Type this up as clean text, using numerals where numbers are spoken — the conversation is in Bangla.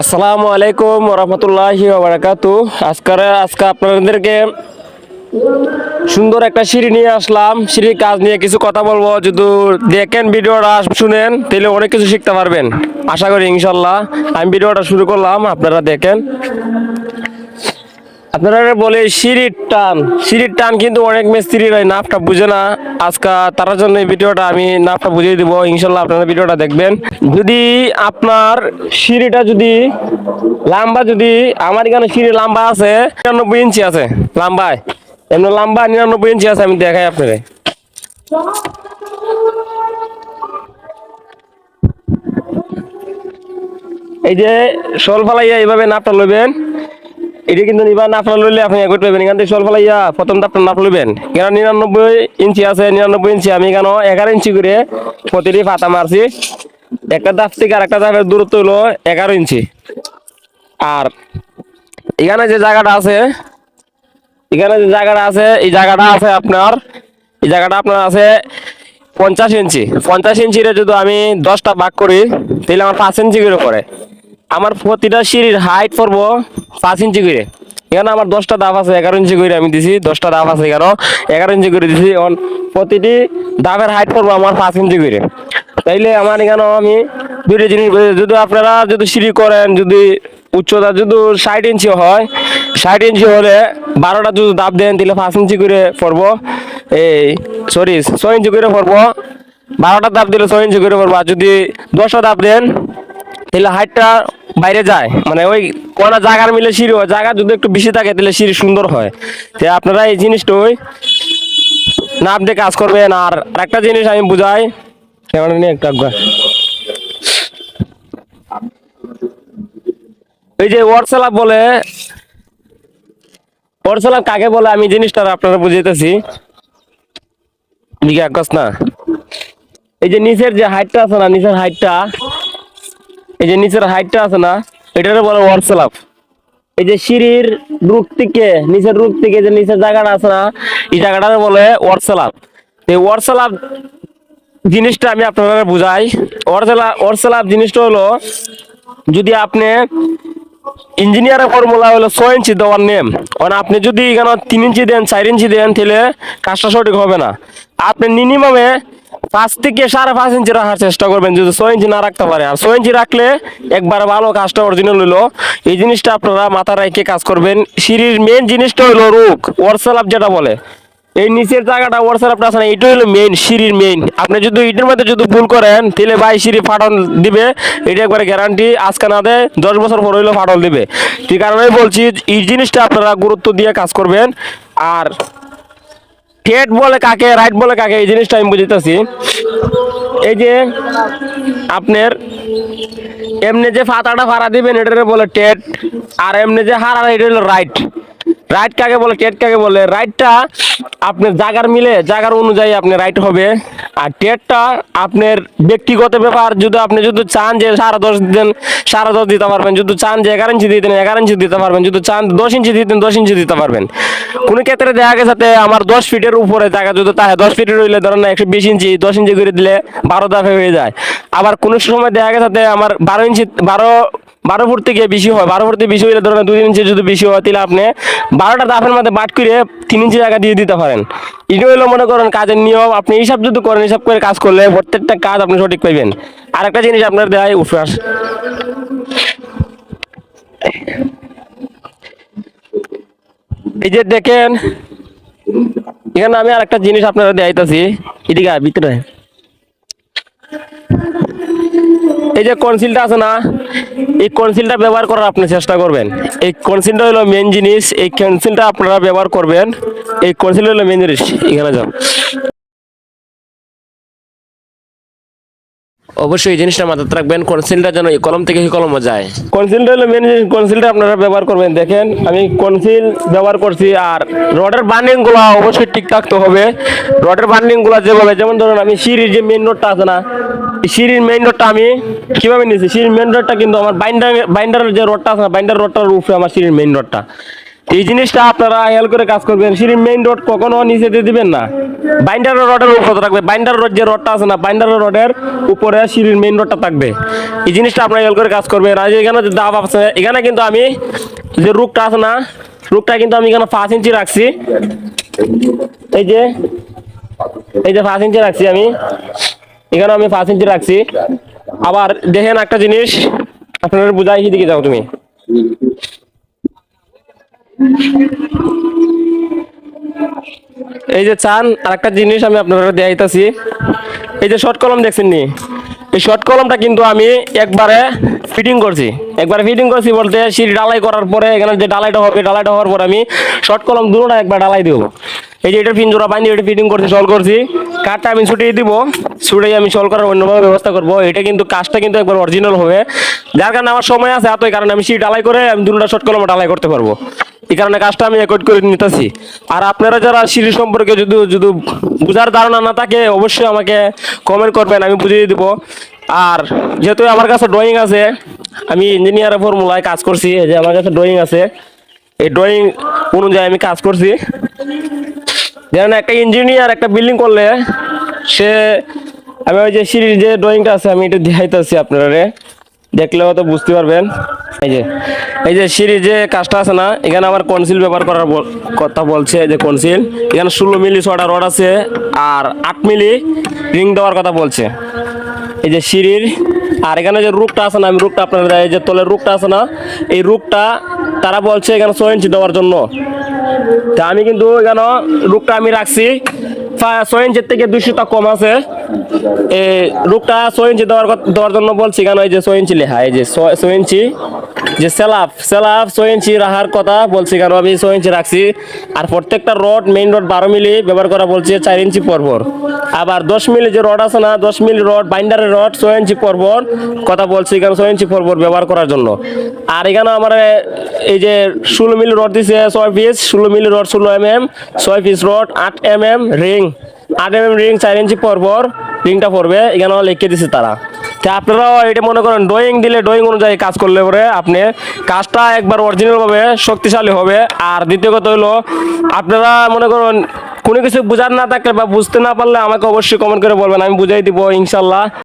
আসসালামু আলাইকুম রহমতুল্লাহি বারাকাতু। আজকে আপনাদেরকে সুন্দর একটা সিঁড়ি নিয়ে আসলাম। সিঁড়ির কাজ নিয়ে কিছু কথা বলবো। যদি দেখেন ভিডিওটা শুনেন তাহলে অনেক কিছু শিখতে পারবেন আশা করি ইনশাল্লাহ। আমি ভিডিওটা শুরু করলাম, আপনারা দেখেন। আপনারা বলে সিঁড়ির টান কিন্তু অনেক মিস্ত্রিরা নাপটা বুঝে না। আজকে তার জন্য এই ভিডিওটা আমি নাপটা বুঝিয়ে দিব ইনশাল্লাহ, আপনারা ভিডিওটা দেখবেন। যদি আপনার সিঁড়িটা যদি লম্বা, যদি আমার এখানে সিঁড়ি লম্বা আছে 99 ইঞ্চি আছে লম্বায়, এমনি লম্বা 99 ইঞ্চি আছে। আমি দেখাই আপনাকে। এই যে শোল ফালাইয়া এইভাবে নাপটা লইবেন। এটা কিন্তু নিবা নাপটা লইলে আপনি এগোতে পারবেন। এখান থেকে শোল ফালাইয়া প্রথম ধাপটা নাপ লইবেন। এখানে 99 ইঞ্চি আছে, 99 ইঞ্চি আমি এখানে 11 ইঞ্চি করে প্রতিটি পাতা মারছি। একটা ধাপ থেকে আরেকটা ধাপের দূরত্ব হলো 11 ইঞ্চি। আর এখানে যে জায়গাটা আছে, এই জায়গাটা আপনার আছে 50 ইঞ্চি। 50 ইঞ্চিরে যদি আমি 10টা ভাগ করি তাহলে আমার 5 ইঞ্চি করে পড়ে। আমার প্রতিটা সিঁড়ির হাইট পড়বো 5 ইঞ্চি করে। এখানে আমার 10টা ধাপ আছে, 11 ইঞ্চি করে আমি দিছি। 10টা ধাপ আছে, 11 ইঞ্চি করে দিছি। প্রতিটি ধাপের হাইট পড়বো আমার 5 ইঞ্চি করে। তাইলে আমার এখানে আমি দুইটা জিনিস যদি আপনারা যদি সিঁড়ি করেন, যদি উচ্চতা যদি 60 ইঞ্চি হয়, 60 ইঞ্চি হলে 12টা যদি ধাপ দেন তাহলে 5 ইঞ্চি করে পড়বো। এই 6 ইঞ্চি করে পড়বো। 12টা ধাপ দিলে 6 ইঞ্চি করে পড়বো। আর যদি 10টা ধাপ দেন তাহলে হাইটটা বাইরে যায়, মানে ওই কোনা জায়গার মিলে সিঁড়ি হয়। জায়গা যদি একটু বেশি থাকে তাহলে সিঁড়ি সুন্দর হয়। তো আপনারা এই জিনিসটা ওই নাপ দিয়ে কাজ করবেন। আর একটা জিনিস আমি বুঝাই, ক্যামেরা নিয়ে একটা এই যে ওয়ার্ডসেলাপ কাকে বলে আমি জিনিসটা আপনারা বুঝাইতেছি। দিকে আকাশ না, এই যে নিচের যে হাইটটা আছে না, এই যে নিচের হাইটটা আছে না, এটারে বলে ওয়ার্ডসেলাপ। এই যে সিঁড়ির নিচের রুট থেকে যে নিচের জায়গাটা আছে না, এই জায়গাটারে বলে ওয়ার্ডসেলাপ। এই ওয়ার্ডসেলাপ জিনিসটা আমি আপনারা বুঝাই। ওয়ার্ডসেলাপ জিনিসটা হলো, যদি আপনি ইঞ্জিনিয়ারের ফর্মুলা হলো 6 ইঞ্চি দেওয়ার নেম, কারণ আপনি যদি এখানে 3 ইঞ্চি দেন, 4 ইঞ্চি দেন তাহলে কাজটা সঠিক হবে না। আপনি মিনিমামে 5 থেকে 5.5 ইঞ্চি রাখার চেষ্টা করবেন যদি 6 ইঞ্চি না রাখতে পারে। আর 6 ইঞ্চি রাখলে একবার ভালো, কাজটা অরিজিনাল হইলো। এই জিনিসটা আপনারা মাথায় রেখে কাজ করবেন। সিঁড়ির মেন জিনিসটা হলো রুক, ওয়ার্ডসেলাপ যেটা বলে। এই নিচের জায়গাটা ওয়ার্ডসেলাপটা আছে না, এটা হলো মেইন, সিঁড়ির মেইন। আপনি যদি এটার মধ্যে যদি ভুল করেন তাহলে ভাই সিঁড়ি ফাটল দিবে। এটা একবারে গ্যারান্টি, আজকে না দেয় 10 বছর পর হইলেও ফাটল দিবে। ঠিক কারণে বলছি এই জিনিসটা আপনারা গুরুত্ব দিয়ে কাজ করবেন। আর টেট বলে কাকে, রাইট বলে কাকে, এই জিনিসটা আমি বুঝতেছি। এই যে আপনার এমনি যে ফাতাটা ভাড়া দিবেন এটারে বলে টেট, আর এমনি যে হারা এটা হলো রাইট। রাইট কাকে বলে, টেট কাকে বলে? রাইটটা আপনার জায়গার মিলে, জায়গার অনুযায়ী আপনি রাইট হবে। আর টেটটা আপনার ব্যক্তিগত ব্যাপার। যদি চান যে 10.5 দেন, 10.5 দিতে পারবেন। যদি চান যে 11 ইঞ্চি দিতেন, 11 ইঞ্চি দিতে পারবেন। যদি চান 10 ইঞ্চি দিতেন, 10 ইঞ্চি দিতে পারবেন। কোনো ক্ষেত্রে দেখা গেছে আমার 10 ফিটের উপরে জায়গা যদি তাহে 10 ফিটের হইলে ধরেন না 120 ইঞ্চি, 10 ইঞ্চি করে দিলে 12 ধাপে হয়ে যায়। আবার কোনো সময় দেখা গেছে আমার 12 ইঞ্চি, 12 ফুট থেকে বেশি হয়। 12 ফুট থেকে বেশি হইলে ধরেন 2 ইঞ্চি যদি বেশি হয় তাহলে আপনি 12টা ধাপের মধ্যে বাট করে 3 ইঞ্চি জায়গা দিয়ে দিতে পারেন। এটা হইলো মনে করেন কাজের নিয়ম। আপনি হিসাব যদি করেন, হিসাব করে কাজ করলে প্রত্যেকটা কাজ আপনি সঠিক পাইবেন। আর একটা জিনিস আপনার দেয় উফরাস, এই যে দেখেন এখানে আমি আর একটা জিনিস আপনারা দেখাইতেছি। এদিকে ভিতরে এই যে কনসিলটা আছে না, এই কনসিলটা ব্যবহার করার আপনি চেষ্টা করবেন। এই কনসিলটা হলো মেন জিনিস, এই কনসিলটা আপনারা ব্যবহার করবেন। এই কনসিল হলো মেন জিনিস। এখানে যাও, অবশ্যই এই জিনিসটা মাথায় রাখবেন, কনসিলটা যেন এই কলম থেকে এই কলমে যায়। কনসিলটা হলো মেন জিনিস, কনসিলটা আপনারা ব্যবহার করবেন। দেখেন আমি কনসিল ব্যবহার করছি। আর রডের বান্ডিং গুলো অবশ্যই ঠিক থাকতে হবে। রডের বান্ডিং গুলো যেভাবে, যেমন ধরুন আমি সিঁড়ির যে মেইন রডটা আছে না, এই সিঁড়ির মেইন রডটা আমি কিভাবে নিয়েছি, সিঁড়ির মেইন রডটা কিন্তু আমার বাইন্ডারের যে রডটা আছে না, বাইন্ডার রডটার উপরে আমার সিঁড়ির মেইন রডটা। এই জিনিসটা আপনারা হেল করে কাজ করবেন। সিঁড়ির মেইন রড কখনো নিচে দিয়ে দিবেন না, বাইন্ডার রডের উপর থাকবে। বাইন্ডার রড যে রডটা আছে না, বাইন্ডার রডের উপরে সিঁড়ির মেইন রডটা থাকবে। এই জিনিসটা আপনারা হেল করে কাজ করবেন। আর যে এখানে যে দাব আছে, এখানে কিন্তু আমি যে রুকটা আছে না, রুকটা কিন্তু আমি এখানে 5 ইঞ্চি রাখছি। এই যে 5 ইঞ্চি রাখছি আমি এখানে, আমি 5 ইঞ্চি রাখছি। আবার দেখেন একটা জিনিস আপনারা বুঝাই, দিকে যাও তুমি। এই যে চান আর একটা জিনিস আমি আপনাদের দেখাইতাছি, এই যে শর্ট কলম দেখছেন নি, এই শর্ট কলমটা কিন্তু আমি একবারে ফিটিং করছি। বলতে সিঁড়ি ঢালাই করার পরে এখানে যে ঢালাইটা হবে, ঢালাইটা হওয়ার পর আমি শর্ট কলম দুটোটা একবার ঢালাই দিব। এই যে এটা পিনজোড়া বাইন্দি এটা ফিটিং করছি, সল করছি। কাঠটা আমি ছুটিয়ে দিব, ছুটিয়ে আমি সল করার অন্যভাবে ব্যবস্থা করব। এটা কিন্তু কাজটা কিন্তু একবার অরিজিনাল হবে, যার কারণে আমার সময় আছে এত, এই কারণে আমি সিঁড়ি ঢালাই করে আমি দুটোটা শর্ট কলম ঢালাই করতে পারবো। এই কারণে কাজটা আমি একট করে নিতেছি। আর আপনারা যারা সিঁড়ি সম্পর্কে যদি যদি বুঝার ধারণা না থাকে, অবশ্যই আমাকে কমেন্ট করবেন, আমি বুঝিয়ে দিব। আর যেহেতু আমার কাছে ড্রয়িং আছে, আমি ইঞ্জিনিয়ারের ফর্মুলায় কাজ করছি, এই যে আমার কাছে ড্রয়িং আছে, এই ড্রয়িং অনুযায়ী আমি কাজ করছি। যেন একটা ইঞ্জিনিয়ার একটা বিল্ডিং করলে সে, আমি ওই যে সিঁড়ির যে ড্রয়িংটা আছে আমি এটা দেখাইতেছি আপনারা, দেখলেও তো বুঝতে পারবেন। এই যে সিঁড়ির যে কাজটা আছে না, এখানে আমার কনসিল ব্যবহার করার কথা বলছে, যে কনসিল এখানে 16 মিলি ছটা রড আছে আর 8 মিলি রিং দেওয়ার কথা বলছে। এই যে সিঁড়ির, আর এখানে যে রুকটা আছে না, আমি রুকটা আপনারা, এই যে তলের রুকটা আছে না, এই রুকটা তারা বলছে এখানে 6 ইঞ্চি দেওয়ার জন্য। তা আমি কিন্তু এখানে রুকটা আমি রাখছি 6 ইঞ্চির থেকে 200টা কম আছে। এই রুকটা 6 ইঞ্চি দেওয়ার জন্য বলছি, কেন এই যে 6 ইঞ্চি লেখা, এই যে 6 ইঞ্চি যে সেলাফ 6 ইঞ্চি রাখার কথা বলছি, কেন আমি 6 ইঞ্চি রাখছি। আর প্রত্যেকটা রড, মেইন রড 12 মিলি ব্যবহার করা বলছে 4 ইঞ্চি পরপর। আবার 10 মিলি যে রড আছে না, 10 মিলি রড বাইন্ডারের রড 6 ইঞ্চি পরপর কথা বলছি, কেন 6 ইঞ্চি পরপর ব্যবহার করার জন্য। আর এখানে আমার এই যে 16 মিলি রড দিছে 6 piece, 16 milli rod 16 mm, 6 piece rod, 8 mm ring, 8 mm ring 4 inch পরপর রিংটা পড়বে, এখানেও লিখে দিছে তারা। তা আপনারাও এটা মনে করেন ড্রয়িং দিলে, ড্রয়িং অনুযায়ী কাজ করলে পরে আপনি কাজটা একবার অরিজিনাল ভাবে শক্তিশালী হবে। আর দ্বিতীয় কথা হলো, আপনারা মনে করেন কোনো কিছু বুঝার না থাকলে বা বুঝতে না পারলে আমাকে অবশ্যই কমেন্ট করে বলবেন, আমি বুঝাই দিব ইনশাল্লাহ।